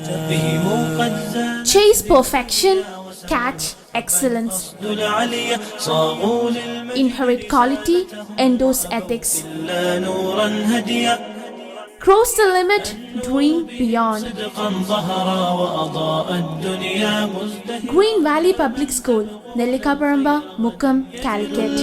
Chase perfection, catch excellence. Inherit quality, endorse ethics. Cross the limit, dream beyond. Green Valley Public School, Nellikkaparamba, Mukkam, Calicut.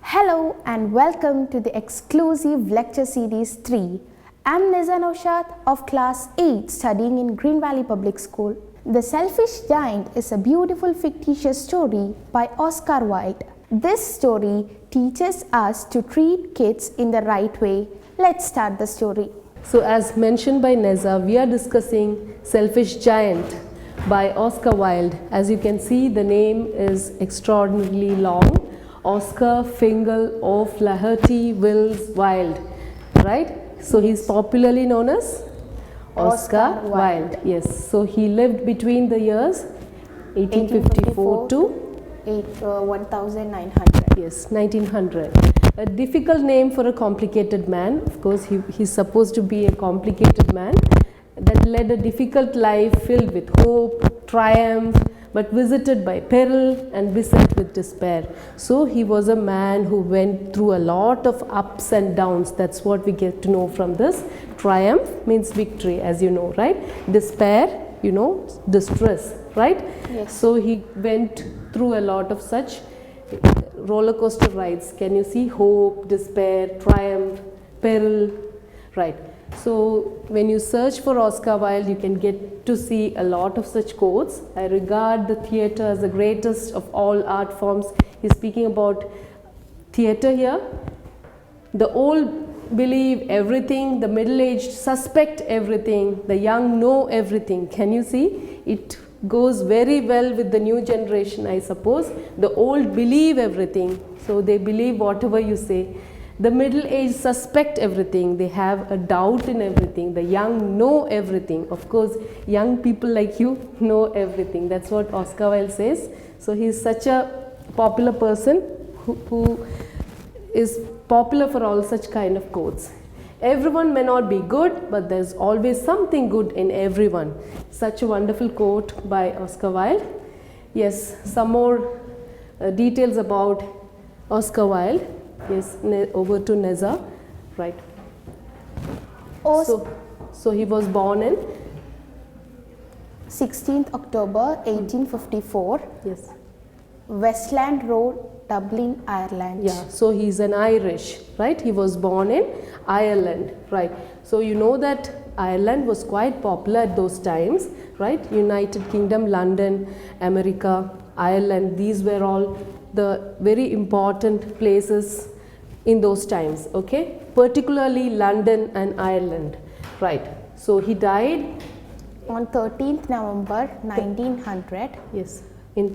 Hello and welcome to the exclusive lecture series 3. I'm Neza Noushad of class 8 studying in Green Valley Public School. The Selfish Giant is a beautiful fictitious story by Oscar Wilde. This story teaches us to treat kids in the right way. Let's start the story. So as mentioned by Neza, we are discussing Selfish Giant by Oscar Wilde. As you can see, the name is extraordinarily long. Oscar Fingal of Laherty Wills Wilde, right? So he's popularly known as Oscar Wilde. Yes, so he lived between the years 1854 to 1900. Yes, 1900. A difficult name for a complicated man. Of course, he's supposed to be a complicated man that led a difficult life filled with hope, triumph, but visited by peril and beset with despair. So he was a man who went through a lot of ups and downs. That's what we get to know from this. Triumph means victory, as you know, right? Despair, you know, distress, right? Yes. So he went through a lot of such roller coaster rides. Can you see? Hope, despair, triumph, peril, right? So when you search for Oscar Wilde, you can get to see a lot of such quotes. I regard the theatre as the greatest of all art forms. He's speaking about theatre here. The old believe everything, the middle-aged suspect everything, the young know everything. Can you see? It goes very well with the new generation, I suppose. The old believe everything, so they believe whatever you say. The middle-aged suspect everything, they have a doubt in everything. The young know everything. Of course, young people like you know everything. That's what Oscar Wilde says. So he's such a popular person who is popular for all such kind of quotes. Everyone may not be good, but there's always something good in everyone. Such a wonderful quote by Oscar Wilde. Yes, some more details about Oscar Wilde. Yes, over to Neza, right? So he was born in 16th October 1854. Yes. Westland Road, Dublin, Ireland. Yeah, so he's an Irish, right? He was born in Ireland, right? So you know that Ireland was quite popular at those times, right? United Kingdom, London, America, Ireland, these were all the very important places in those times, okay? Particularly London and Ireland, right? So he died on 13th November 1900. Yes. In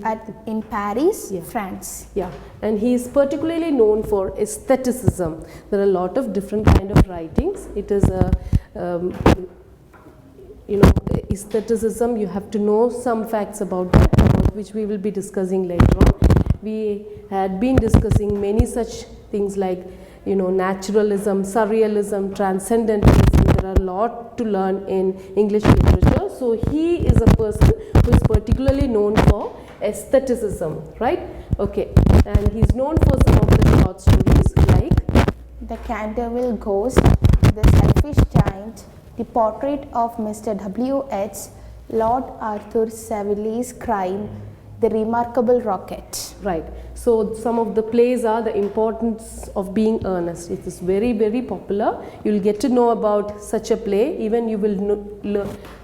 Paris, yeah. France. Yeah, and he is particularly known for aestheticism. There are a lot of different kind of writings. It is a, aestheticism. You have to know some facts about that, about which we will be discussing later on. We had been discussing many such things like, you know, naturalism, surrealism, transcendentalism. There are a lot to learn in English literature. So he is a person who is particularly known for aestheticism, right? Okay, and he's known for some of the short stories like The Canterville Ghost, The Selfish Giant, The Portrait of Mr. W.H., Lord Arthur Saville's Crime, The Remarkable Rocket. Right. So some of the plays are The Importance of Being Earnest. It is very, very popular. You will get to know about such a play. Even you will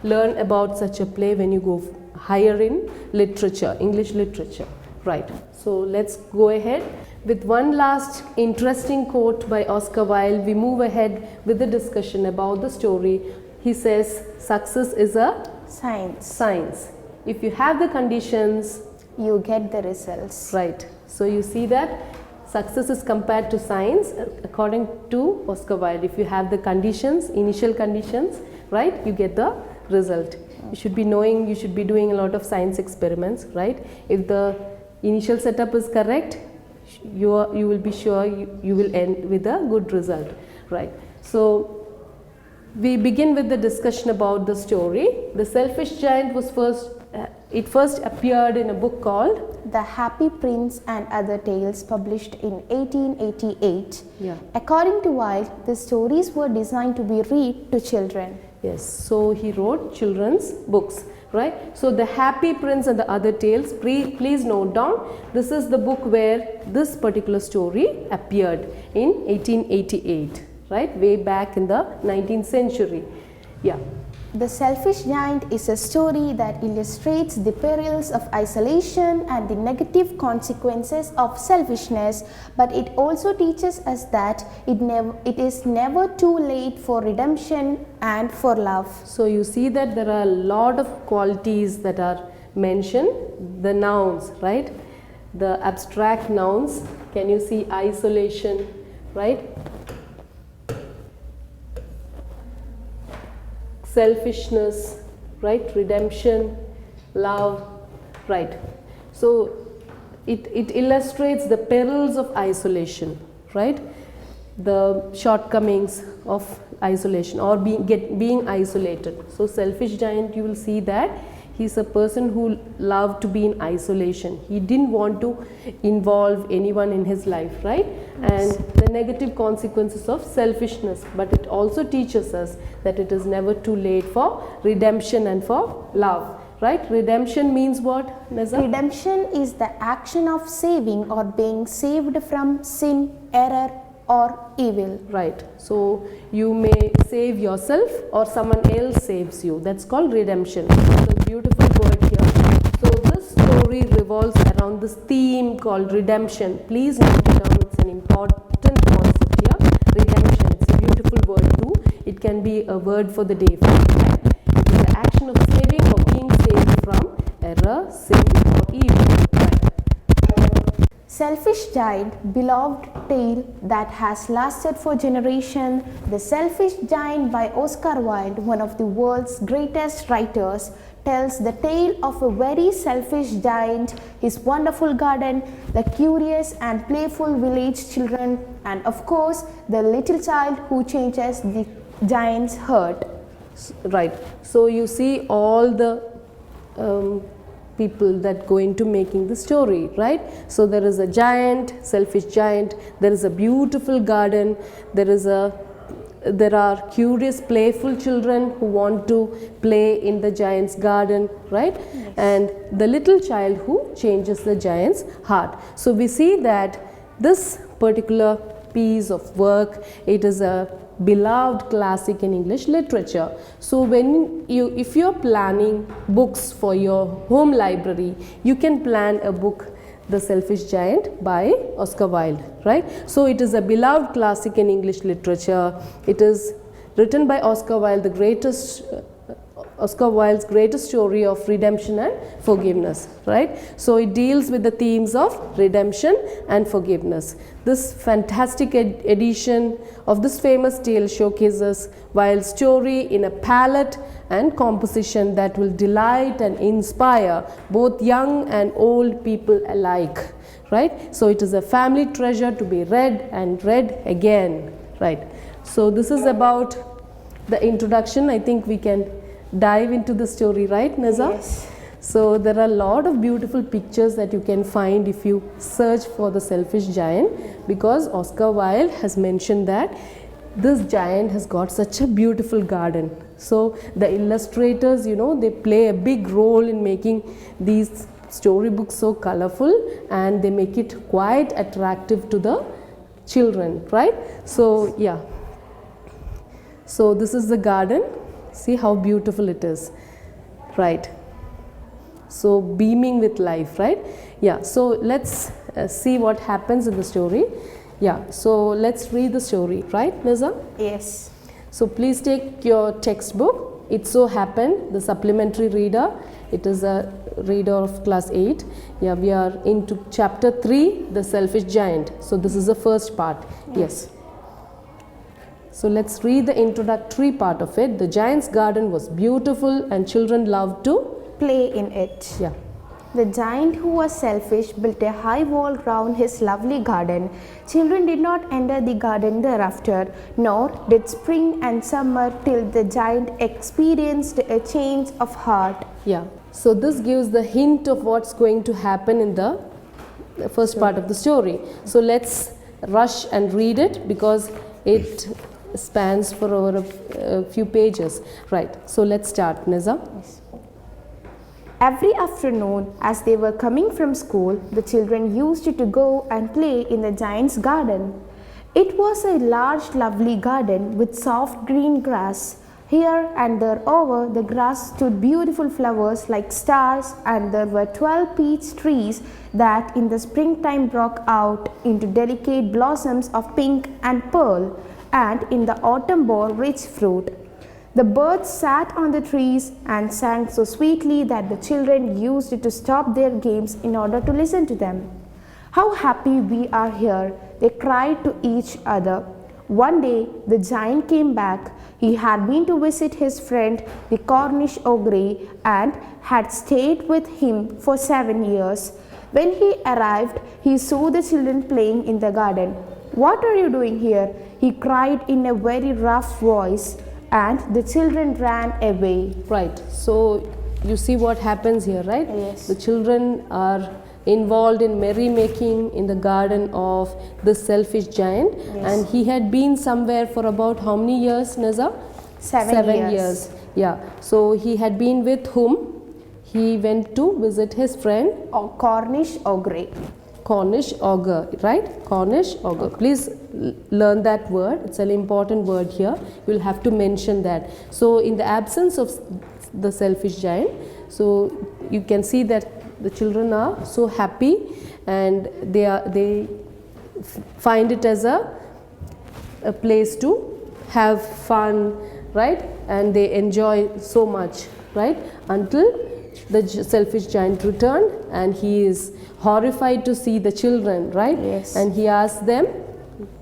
learn about such a play when you go higher in literature, English literature. Right. So let's go ahead with one last interesting quote by Oscar Wilde. We move ahead with the discussion about the story. He says, success is a science. If you have the conditions, you get the results. Right. So you see that success is compared to science according to Oscar Wilde. If you have the conditions, initial conditions, right, you get the result. You should be knowing, you should be doing a lot of science experiments, right? If the initial setup is correct, you will be sure you will end with a good result, right? So we begin with the discussion about the story. The Selfish Giant was first appeared in a book called The Happy Prince and Other Tales, published in 1888. Yeah. According to Wilde, the stories were designed to be read to children. Yes, so he wrote children's books, right? So The Happy Prince and the Other Tales, please note down, this is the book where this particular story appeared in 1888, right? Way back in the 19th century. Yeah. The Selfish Giant is a story that illustrates the perils of isolation and the negative consequences of selfishness, but it also teaches us that it is never too late for redemption and for love. So you see that there are a lot of qualities that are mentioned, the nouns, right? The abstract nouns, can you see isolation, right? Selfishness, right? Redemption, love, right? So it illustrates the perils of isolation, right? The shortcomings of isolation or being isolated. So Selfish Giant, you will see that he's a person who loved to be in isolation. He didn't want to involve anyone in his life, right? And the negative consequences of selfishness. But it also teaches us that it is never too late for redemption and for love, right? Redemption means what, Neza? Redemption is the action of saving or being saved from sin, error, or evil. Right. So you may save yourself or someone else saves you. That's called redemption. It's a beautiful word here. So this story revolves around this theme called redemption. Please note it down. It's an important concept here. Redemption. It's a beautiful word too. It can be a word for the day. Right? It is the action of saving or being saved from error, sin, or evil. Right. Selfish Giant, beloved tale that has lasted for generations. The Selfish Giant by Oscar Wilde, one of the world's greatest writers, tells the tale of a very selfish giant, his wonderful garden, the curious and playful village children, and of course the little child who changes the giant's heart. Right. So you see all the people that go into making the story, right? So there is a giant, selfish giant, there is a beautiful garden, there are curious playful children who want to play in the giant's garden, right? Yes. And the little child who changes the giant's heart. So we see that this particular piece of work, it is a beloved classic in English literature. So if you're planning books for your home library, you can plan a book, The Selfish Giant by Oscar Wilde, right? So it is a beloved classic in English literature. It is written by Oscar Wilde, Oscar Wilde's greatest story of redemption and forgiveness, right? So it deals with the themes of redemption and forgiveness. This fantastic edition of this famous tale showcases Wilde's story in a palette and composition that will delight and inspire both young and old people alike, right? So it is a family treasure to be read and read again, right? So this is about the introduction. I think we can dive into the story, right, Neza? Yes. So there are a lot of beautiful pictures that you can find if you search for the Selfish Giant, because Oscar Wilde has mentioned that this giant has got such a beautiful garden. So the illustrators, you know, they play a big role in making these storybooks so colorful, and they make it quite attractive to the children, right? So yeah. So this is the garden. See how beautiful it is, right? So beaming with life, right? Yeah, so let's see what happens in the story. Yeah, so let's read the story, right, Neza? Yes. So please take your textbook. It so happened, the supplementary reader, it is a reader of class 8. Yeah, we are into chapter 3, The Selfish Giant. So this is the first part. Yes. So let's read the introductory part of it. The giant's garden was beautiful and children loved to play in it. Yeah. The giant who was selfish built a high wall round his lovely garden. Children did not enter the garden thereafter, nor did spring and summer till the giant experienced a change of heart. Yeah, so this gives the hint of what's going to happen in the first part of the story. So let's rush and read it because it spans for over a few pages. Right, so let's start, Neza. Yes. Every afternoon, as they were coming from school, the children used to go and play in the giant's garden. It was a large, lovely garden with soft green grass. Here and there over the grass stood beautiful flowers like stars, and there were 12 peach trees that in the springtime broke out into delicate blossoms of pink and pearl, and in the autumn bore rich fruit. The birds sat on the trees and sang so sweetly that the children used to stop their games in order to listen to them. "How happy we are here," they cried to each other. One day the giant came back. He had been to visit his friend the Cornish ogre and had stayed with him for 7 years. When he arrived, he saw the children playing in the garden. "What are you doing here?" he cried in a very rough voice, and the children ran away. Right, so you see what happens here, right? Yes. The children are involved in merrymaking in the garden of the selfish giant. Yes. And he had been somewhere for about how many years, Neza? 7 years. Yeah, so he had been with whom? He went to visit his friend Or Cornish ogre. Cornish ogre, right? Cornish ogre. Please learn that word. It's an important word here. You'll have to mention that. So in the absence of the selfish giant, so you can see that the children are so happy, and they find it as a place to have fun, right? And they enjoy so much, right? Until the selfish giant returned, and he is horrified to see the children, right? Yes. And he asked them,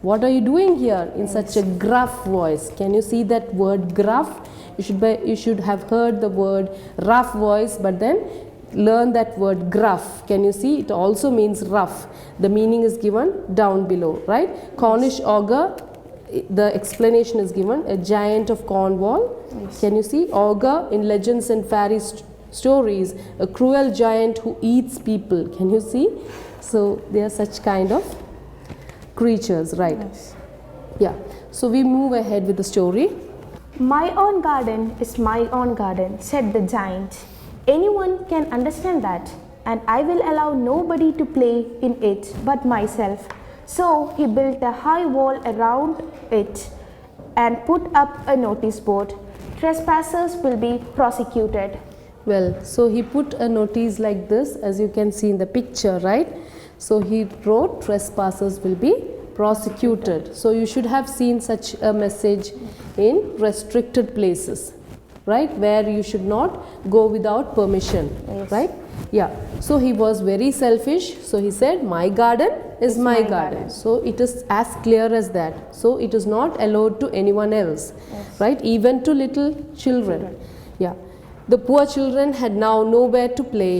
"What are you doing here?" in such a gruff voice. Can you see that word gruff? You should have heard the word rough voice, but then learn that word gruff. Can you see? It also means rough. The meaning is given down below, right? Cornish ogre, the explanation is given, a giant of Cornwall. Yes. Can you see? Ogre in legends and fairy stories, a cruel giant who eats people. Can you see? So they are such kind of creatures, right? Yes. Yeah. So we move ahead with the story. "My own garden is my own garden," said the giant. "Anyone can understand that, and I will allow nobody to play in it but myself." So he built a high wall around it and put up a notice board. "Trespassers will be prosecuted." Well, so he put a notice like this, as you can see in the picture, right? So he wrote, "Trespassers will be prosecuted." So you should have seen such a message in restricted places, right? Where you should not go without permission, Yes. right? Yeah. So he was very selfish. So he said, "My garden is my garden." So it is as clear as that. So it is not allowed to anyone else, Yes. right? Even to little children. Yeah. The poor children had now nowhere to play.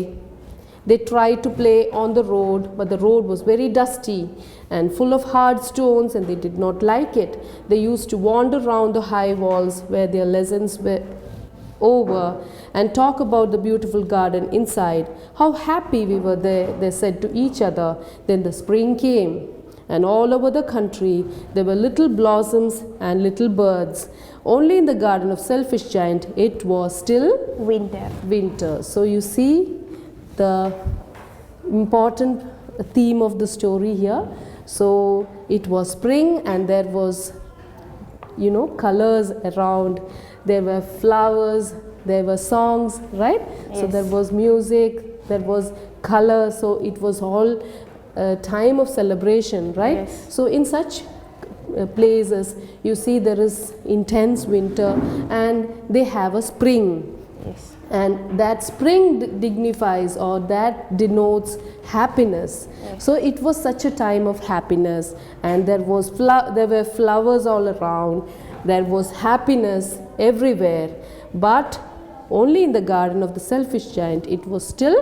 They tried to play on the road, but the road was very dusty and full of hard stones, and they did not like it. They used to wander around the high walls where their lessons were over and talk about the beautiful garden inside. "How happy we were there," they said to each other. Then the spring came, and all over the country there were little blossoms and little birds. Only in the garden of selfish giant it was still Winter. winter. So you see the important theme of the story here. So it was spring, and there was, colors around. There were flowers, there were songs, right? So Yes. there was music, there was color. So it was all a time of celebration, right? Yes. So in such places, you see there is intense winter, and they have a spring. Yes. And that spring dignifies, or that denotes happiness. Yes. So it was such a time of happiness, and there were flowers all around. There was happiness everywhere, but only in the garden of the selfish giant it was still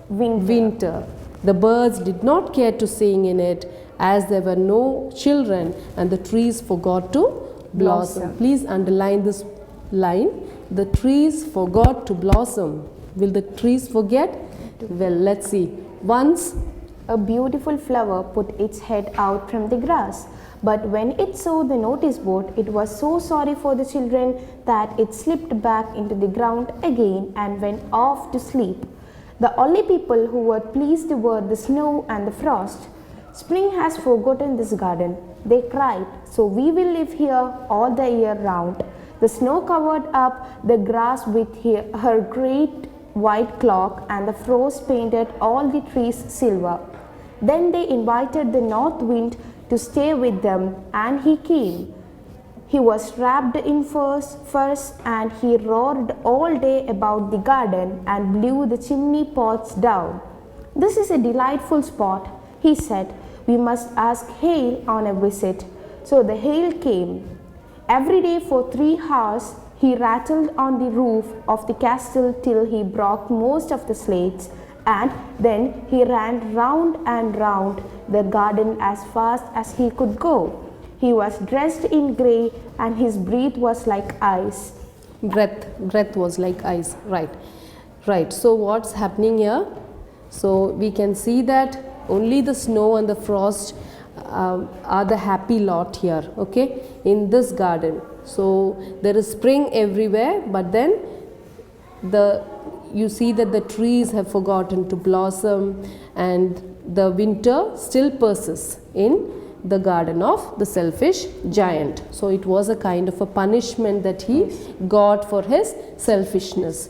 Winter. The birds did not care to sing in it, as there were no children, and the trees forgot to blossom. Please underline this line. The trees forgot to blossom. Will the trees forget? Well, let's see. Once a beautiful flower put its head out from the grass, but when it saw the notice board, it was so sorry for the children that it slipped back into the ground again and went off to sleep. The only people who were pleased were the snow and the frost. Spring has forgotten this garden, they cried, so we will live here all the year round. The snow covered up the grass with her great white cloak, and the frost painted all the trees silver. Then they invited the north wind to stay with them, and he came. He was wrapped in furs, and he roared all day about the garden and blew the chimney pots down. This is a delightful spot, he said. We must ask Hail on a visit. So the Hail came. Every day for 3 hours he rattled on the roof of the castle till he broke most of the slates, and then he ran round and round the garden as fast as he could go. He was dressed in grey, and his breath was like ice. Breath was like ice, right. So what's happening here? So we can see that only the snow and the frost are the happy lot here, okay, in this garden. So there is spring everywhere, but then you see that the trees have forgotten to blossom, and the winter still persists in the garden of the selfish giant. So it was a kind of a punishment that he got for his selfishness.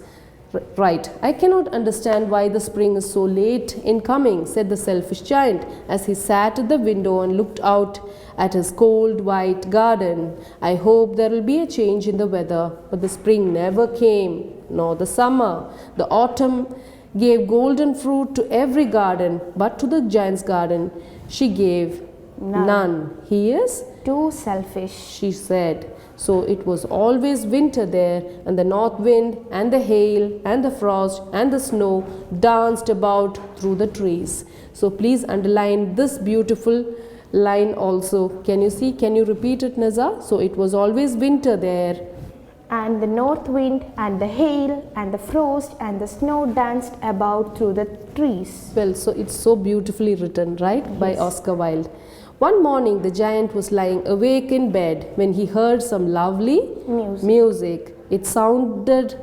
Right, I cannot understand why the spring is so late in coming, said the selfish giant, as he sat at the window and looked out at his cold white garden. I hope there will be a change in the weather, but the spring never came, nor the summer. The autumn gave golden fruit to every garden, but to the giant's garden she gave none. He is too selfish, she said. So it was always winter there, and the north wind and the hail and the frost and the snow danced about through the trees. So please underline this beautiful line also. Can you see? Can you repeat it, Neza? So it was always winter there, and the north wind and the hail and the frost and the snow danced about through the trees. Well, so it's so beautifully written, right, by Oscar Wilde. One morning the giant was lying awake in bed when he heard some lovely music. It sounded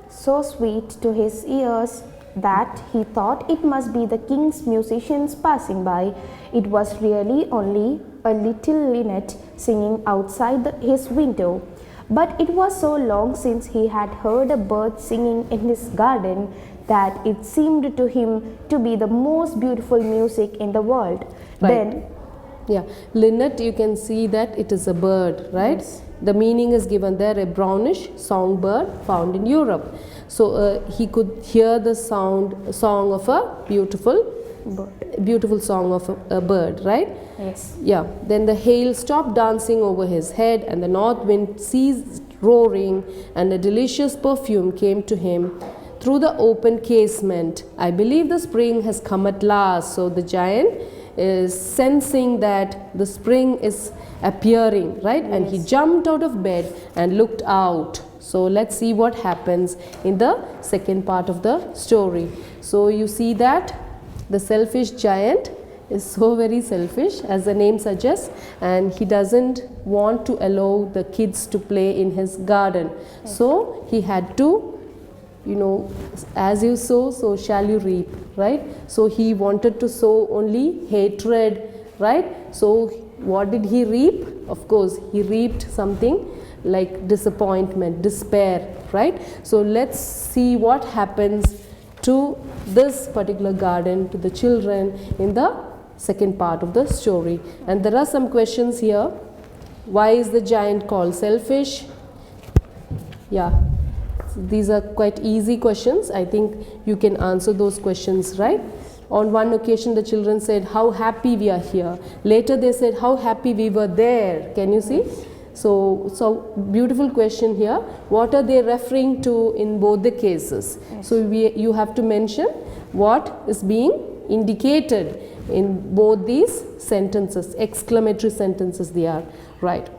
so sweet to his ears that he thought it must be the king's musicians passing by. It was really only a little linnet singing outside his window. But it was so long since he had heard a bird singing in his garden that it seemed to him to be the most beautiful music in the world. Right. Linnet, you can see that it is a bird, right? Yes. The meaning is given there, a brownish songbird found in Europe. So he could hear the song of a beautiful song of a bird, right? Yes. Yeah. Then the hail stopped dancing over his head, and the north wind ceased roaring, and a delicious perfume came to him through the open casement. I believe the spring has come at last. So the giant is sensing that the spring is appearing, right? Yes. And he jumped out of bed and looked out. So let's see what happens in the second part of the story. So you see that the selfish giant is so very selfish, as the name suggests, and he doesn't want to allow the kids to play in his garden. Yes. So he had to, as you sow, so shall you reap, right? So he wanted to sow only hatred, right? So what did he reap? Of course, he reaped something like disappointment, despair, right? So let's see what happens to this particular garden, to the children, in the second part of the story. And there are some questions here. Why is the giant called selfish? Yeah. These are quite easy questions. I think you can answer those questions, right? On one occasion the children said, how happy we are here. Later they said, how happy we were there. Can you see? So beautiful question here. What are they referring to in both the cases? Yes. So you have to mention what is being indicated in both these sentences, exclamatory sentences they are, right?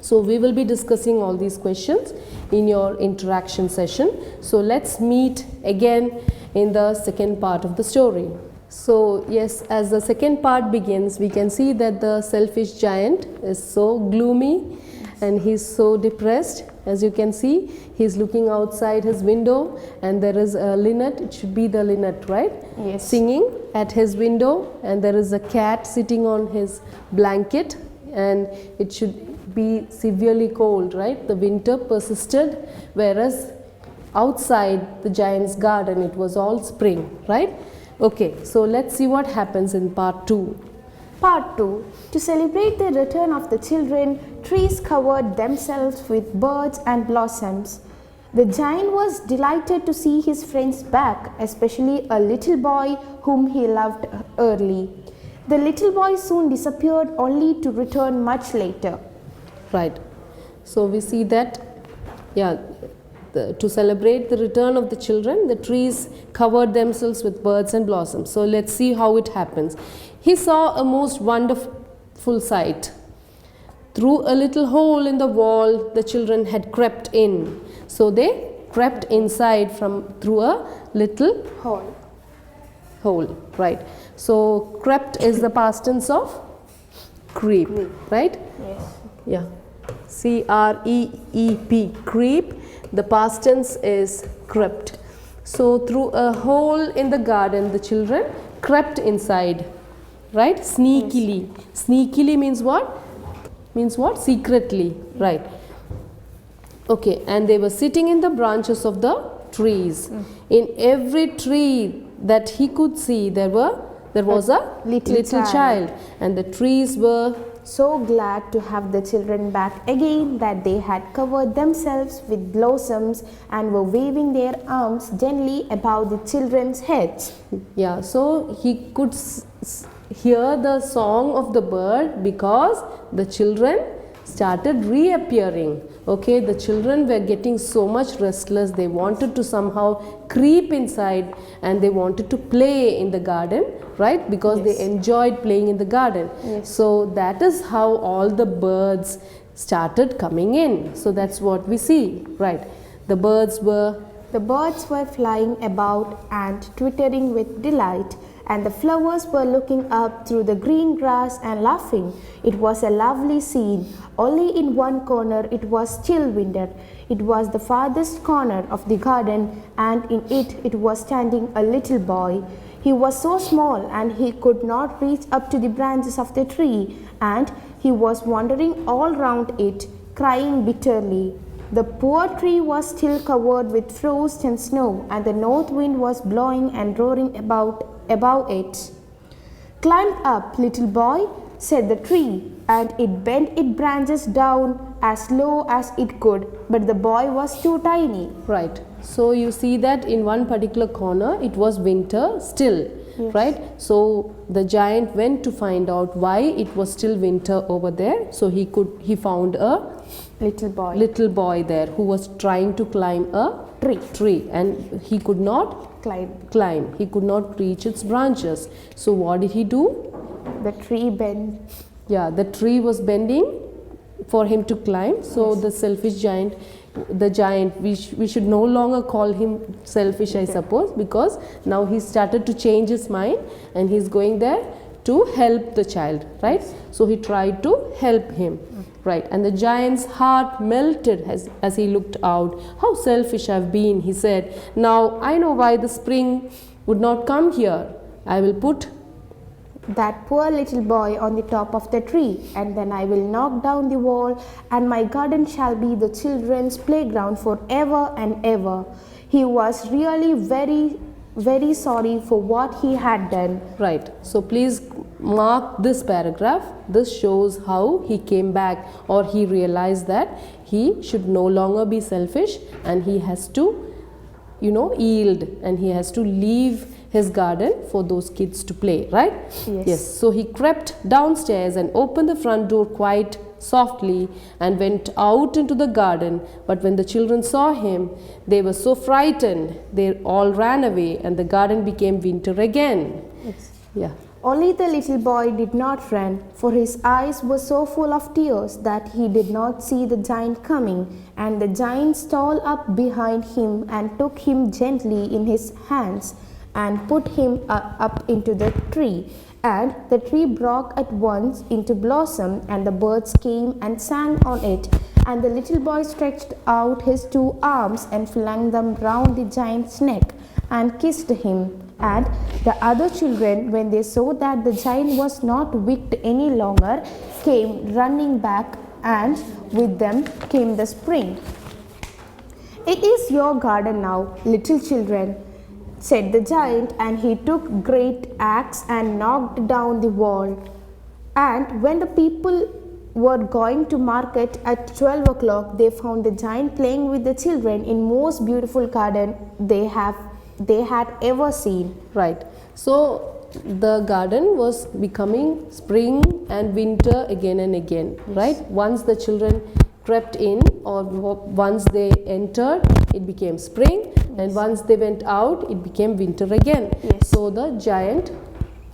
So we will be discussing all these questions in your interaction session. So let's meet again in the second part of the story. So yes, as the second part begins, we can see that the selfish giant is so gloomy and he's so depressed. As you can see, he's looking outside his window and there is a linnet, it should be the linnet, right? Yes. Singing at his window, and there is a cat sitting on his blanket, and it should be severely cold, right? The winter persisted, whereas outside the giant's garden it was all spring, right? Okay, so let's see what happens in part 2. Part 2. To celebrate the return of the children, trees covered themselves with birds and blossoms. The giant was delighted to see his friends back, especially a little boy whom he loved early. The little boy soon disappeared, only to return much later. Right. So we see that, to celebrate the return of the children, the trees covered themselves with birds and blossoms. So let's see how it happens. He saw a most wonderful sight. Through a little hole in the wall, the children had crept in. So they crept inside through a little hole, right? So crept is the past tense of creep, right? Yes. Yeah. C-R-E-E-P, creep. The past tense is crept. So through a hole in the garden, the children crept inside, right? Sneakily. Yes. Sneakily means what? Means what? Secretly, right? Okay, and they were sitting in the branches of the trees. In every tree that he could see, there was a little child, and the trees were so glad to have the children back again that they had covered themselves with blossoms and were waving their arms gently above the children's heads. Yeah, so he could hear the song of the bird because the children started reappearing. Okay, the children were getting so much restless, they wanted to somehow creep inside and they wanted to play in the garden, right? Because they enjoyed playing in the garden. So that is how all the birds started coming in. So that's what we see, right? The birds were flying about and twittering with delight, and the flowers were looking up through the green grass and laughing. It was a lovely scene. Only in one corner it was still winter. It was the farthest corner of the garden, and in it was standing a little boy. He was so small and he could not reach up to the branches of the tree, and he was wandering all round it, crying bitterly. The poor tree was still covered with frost and snow, and the north wind was blowing and roaring above it. "Climb up, little boy," said the tree, and it bent its branches down as low as it could, but the boy was too tiny. Right. So you see that in one particular corner it was winter still, right? So the giant went to find out why it was still winter over there. So he found a little boy there who was trying to climb a tree, and he could not climb. He could not reach its branches. So what did he do? The tree bent. Yeah, the tree was bending for him to climb. So the selfish giant, we should no longer call him selfish, I suppose, because now he started to change his mind and he's going there to help the child, right? So he tried to help him, right? And the giant's heart melted as he looked out. "How selfish I've been," he said. "Now I know why the spring would not come here. I will put that poor little boy on the top of the tree, and then I will knock down the wall, and my garden shall be the children's playground forever and ever." He was really very, very sorry for what he had done. Right. So please mark this paragraph. This shows how he came back, or he realized that he should no longer be selfish and he has to, yield, and he has to leave his garden for those kids to play, right? Yes. So he crept downstairs and opened the front door quite softly and went out into the garden. But when the children saw him, they were so frightened, they all ran away, and the garden became winter again. Yes. Yeah. Only the little boy did not run, for his eyes were so full of tears that he did not see the giant coming. And the giant stole up behind him and took him gently in his hands and put him up into the tree. And the tree broke at once into blossom, and the birds came and sang on it. And the little boy stretched out his 2 arms and flung them round the giant's neck and kissed him. And the other children, when they saw that the giant was not wicked any longer, came running back, and with them came the spring. "It is your garden now, little children," said the giant, and he took great axe and knocked down the wall. And when the people were going to market at 12 o'clock, they found the giant playing with the children in most beautiful garden they had ever seen. Right. So the garden was becoming spring and winter again and again, right? Once the children crept in, or once they entered, it became spring, and once they went out, it became winter again. Yes. So the giant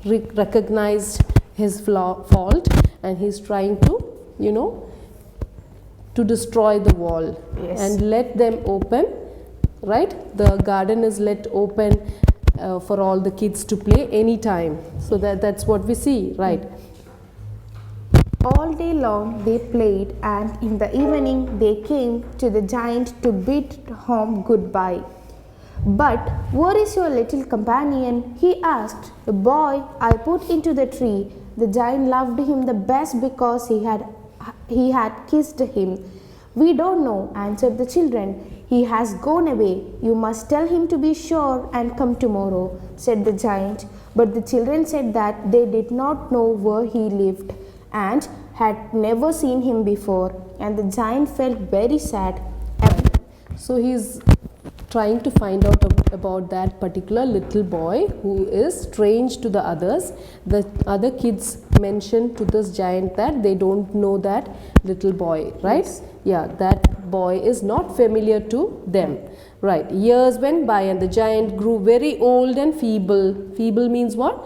recognized his fault, and he's trying to, to destroy the wall. Yes. And let them open, right? The garden is let open for all the kids to play anytime. So that's what we see, right? All day long they played, and in the evening they came to the giant to bid him goodbye. "But where is your little companion?" he asked. "The boy I put into the tree." The giant loved him the best because he had kissed him. "We don't know," answered the children. "He has gone away. You must tell him to be sure and come tomorrow," said the giant. But the children said that they did not know where he lived and had never seen him before, and the giant felt very sad. So he's trying to find out about that particular little boy who is strange to the others. The other kids mentioned to this giant that they don't know that little boy, right? Yes. Yeah, that boy is not familiar to them, right? Years went by, and the giant grew very old and feeble. Feeble means what?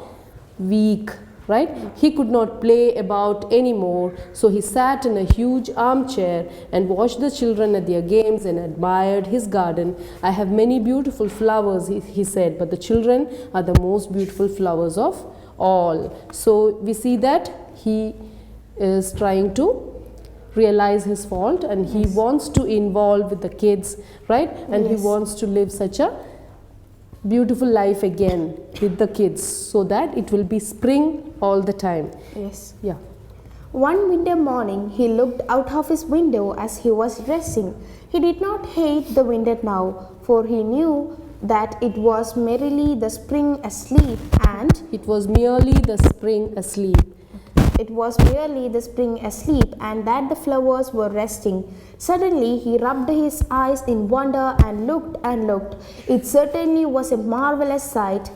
Weak, right? He could not play about anymore, so he sat in a huge armchair and watched the children at their games and admired his garden. "I have many beautiful flowers," he said, "but the children are the most beautiful flowers of all." So we see that he is trying to realize his fault, and he wants to involve with the kids, right? And he wants to live such a beautiful life again with the kids, so that it will be spring all the time. Yes. Yeah. One winter morning he looked out of his window as he was dressing. He did not hate the winter now, for he knew that it was merely the spring asleep, and It was merely the spring asleep. It was merely the spring asleep, and that the flowers were resting. Suddenly he rubbed his eyes in wonder and looked and looked. It certainly was a marvelous sight.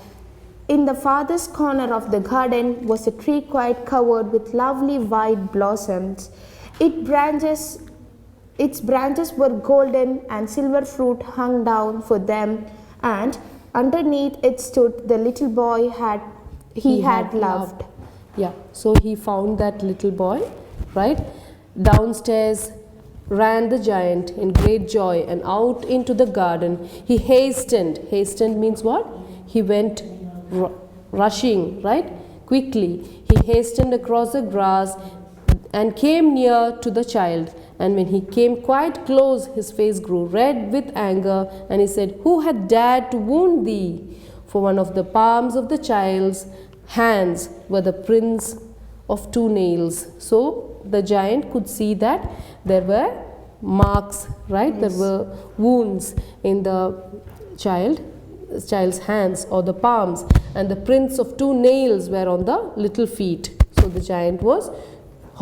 In the farthest corner of the garden was a tree quite covered with lovely white blossoms. Its branches were golden, and silver fruit hung down for them, and underneath it stood the little boy he had loved. Yeah, so he found that little boy, right? Downstairs ran the giant in great joy, and out into the garden he hastened. Hastened means what? He went rushing, right? Quickly. He hastened across the grass and came near to the child. And when he came quite close, his face grew red with anger, and he said, "Who had dared to wound thee?" For one of the palms of the child's hands were the prints of 2 nails. So the giant could see that there were marks, right? There were wounds in the child's hands or the palms, and the prints of 2 nails were on the little feet. So the giant was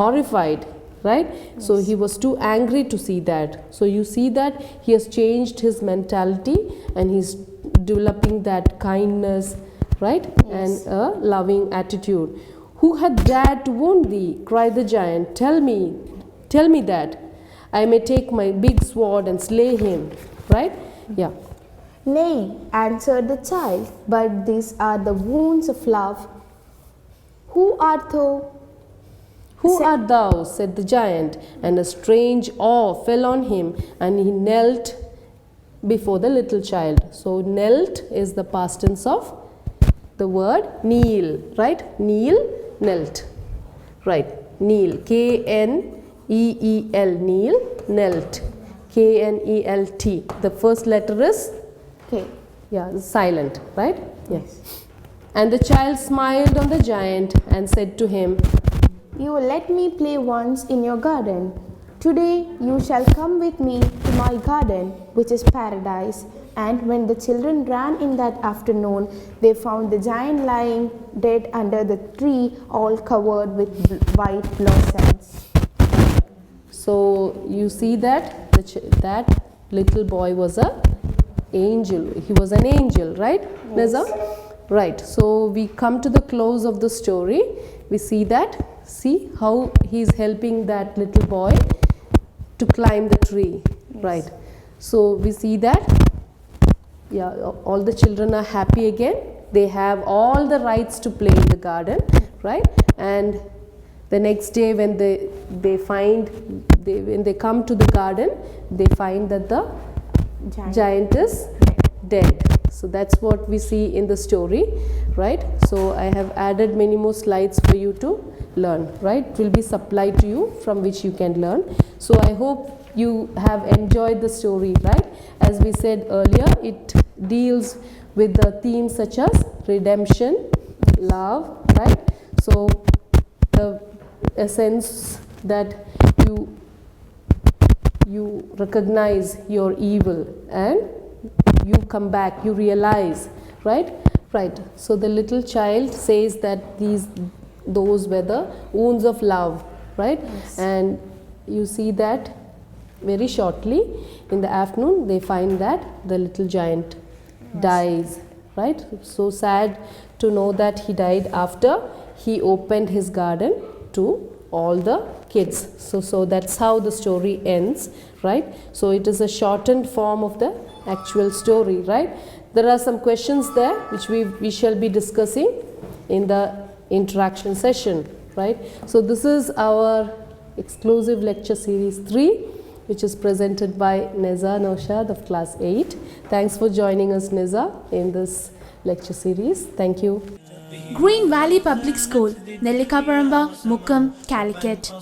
horrified, right? So he was too angry to see that. So you see that he has changed his mentality, and he's developing that kindness right? And a loving attitude. Who hath dared to wound thee? Cried the giant. Tell me that I may take my big sword and slay him, right? Yeah. Nay, answered the child, but these are the wounds of love. Who art thou? Who art thou? Said the giant, and a strange awe fell on him, and he knelt before the little child. So knelt is the past tense of the word kneel, right? Kneel, knelt, right? Kneel, K-N-E-E-L, kneel, knelt, K-N-E-L-T. The first letter is K. yeah, silent, right? Yes. And the child smiled on the giant and said to him, You let me play once in your garden. Today you shall come with me to my garden, which is paradise. And when the children ran in that afternoon, they found the giant lying dead under the tree, all covered with white blossoms. So you see that that little boy was an angel. He was an angel, right, Neza? Right. So we come to the close of the story. We see that. See how he is helping that little boy to climb the tree, right? So we see that, yeah, all the children are happy again. They have all the rights to play in the garden, right? And the next day when they come to the garden, they find that the giant is dead. So that's what we see in the story, right? So I have added many more slides for you to learn, right? It will be supplied to you from which you can learn. So I hope you have enjoyed the story, right? As we said earlier, it deals with the themes such as redemption, love, right? So the essence that you recognize your evil and you come back, you realize, right? Right. So the little child says that those were the wounds of love, right? Yes. And you see that very shortly in the afternoon they find that the little giant dies, right? So sad to know that he died after he opened his garden to all the kids. So that's how the story ends, right? So it is a shortened form of the actual story, right? There are some questions there which we shall be discussing in the interaction session, right? So this is our exclusive lecture series 3, which is presented by Neza Noushad of class 8. Thanks for joining us, Neza, in this lecture series. Thank you. Green Valley Public School, Nellikkaparamba, Mukkam, Calicut.